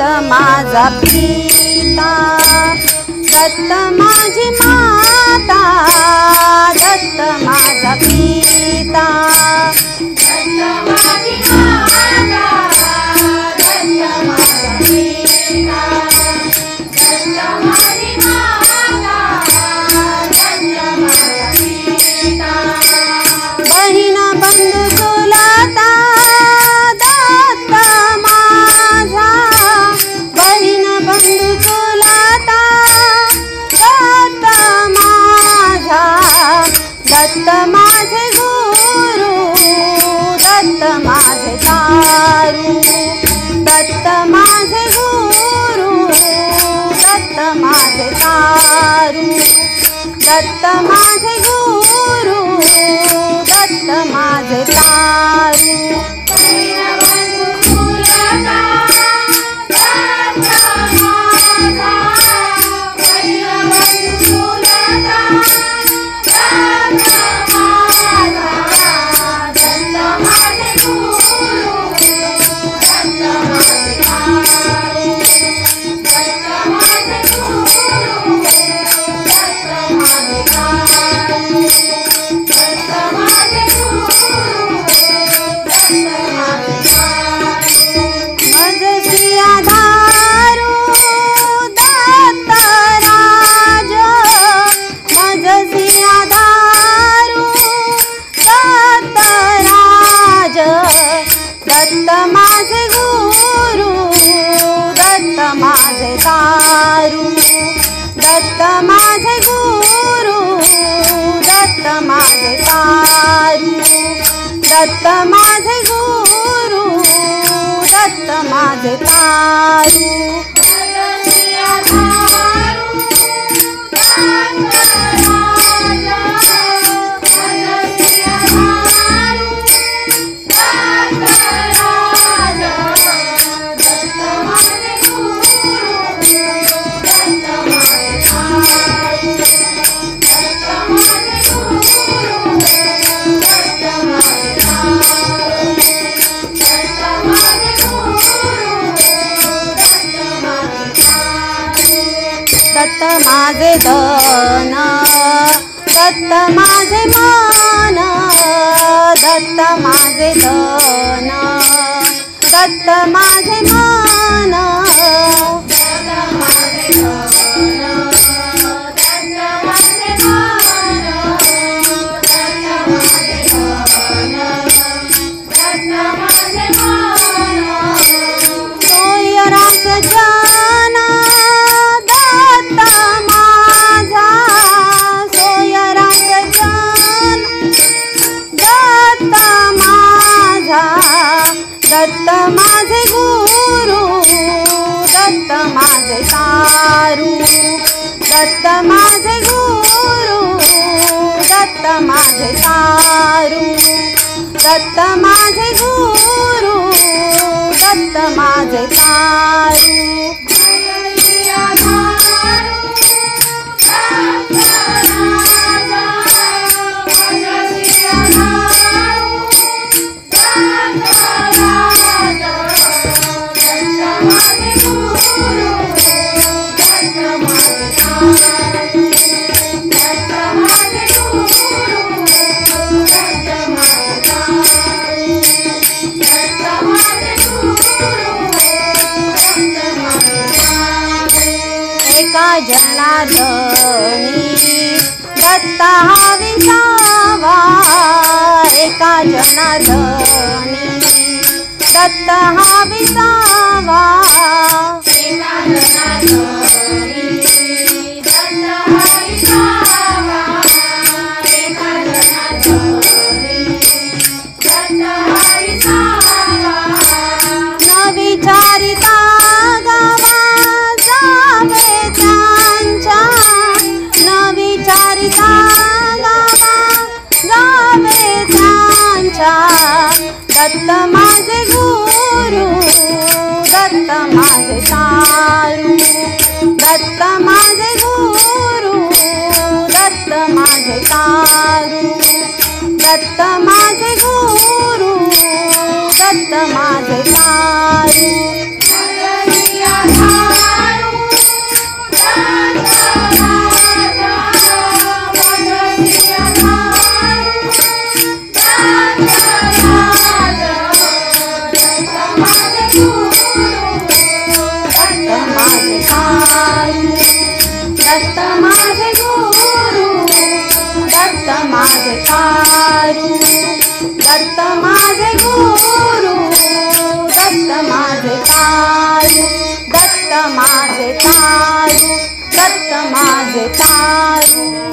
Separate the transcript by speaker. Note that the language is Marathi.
Speaker 1: दत्त माझा पिता, दत्त माझी माता, दत्त माझा पिता, दत्त माझी माता, दत्त माझा पिता, दत्त माझी माता, दत्त माझा पिता, बहीण बंधू चुलता, दत्त माझा, बहीण बंधू चुलता, दत्त माझा, दत्त माझे गुरु, दत्त माझे तारू, दत्त माझे गुरु, दत्त माझे तारू, दत्त माझे गुरु, दत्त माझे तारू, बहीण बंधू चुलता, दत्त माझा, बहीण बंधू चुलता, दत्त माझा, दत्त माझे गुरु, दत्त माझे तारू, दत्त माझे गुरु, दत्त माझे तारू, दत्त माझे गुरु, दत्त माझे तारू, मजसी आधारू, दत्त राज, मजसी आधारू, दत्त राज, दत्त माझे गुरु, दत्त माझे तारू, दत्त माझे गुरु, दत्त माझे तारू, दत्त माझे गुरु, दत्त माझे तारू, मजसी आधारू, दत्त राज, मजसी आधारू, दत्त राज, दत्त माझे गुरु, दत्त माझे तारू, दत्त माझे गुरु, दत्त माझे तारू, दत्त माझे गुरु, दत्त माझे तारू, दत्त माझे धन, दत्त माझे मन, दत्त माझे धन, दत्त माझे मन, दत्त माझे धन, दत्त माझे मन, दत्त माझे धन, दत्त माझे मन, सोयरास जन, दत्त माझा, सोयरास जन, दत्त माझा, दत्त माझे गुरु, दत्त माझे तारू, दत्त माझे गुरु, दत्त माझे तारू, दत्त माझे गुरु, दत्त माझे तारू, मजसी आधारू, दत्त राजा, मजसी आधारू, दत्त राजा, दत्त माझे गुरु, दत्त माझे तारू, दत्त माझे गुरु, दत्त माझे तारू, दत्त माझे गुरु, दत्त माझे तारू, एका जनार्दनी दत्त हा विसावा, एका जनार्दनी दत्त हा विसावा, एका जनार्दनी दत्त हा विसावा, एका जनार्दनी दत्त हा विसावा, न विचारिता गावा जावे त्यांच्या, न विचारिता गावा जावे त्यांच्या, दत्त माझे गुरु, दत्त माझे तारू, दत्त माझे गुरु, दत्त माझे तारू, दत्त माझे गुरु, दत्त माझे तारू, माझे तारू, दत्त माझे गुरु, दत्त माझे तारू, दत्त माझे तारू, दत्त माझे तारू.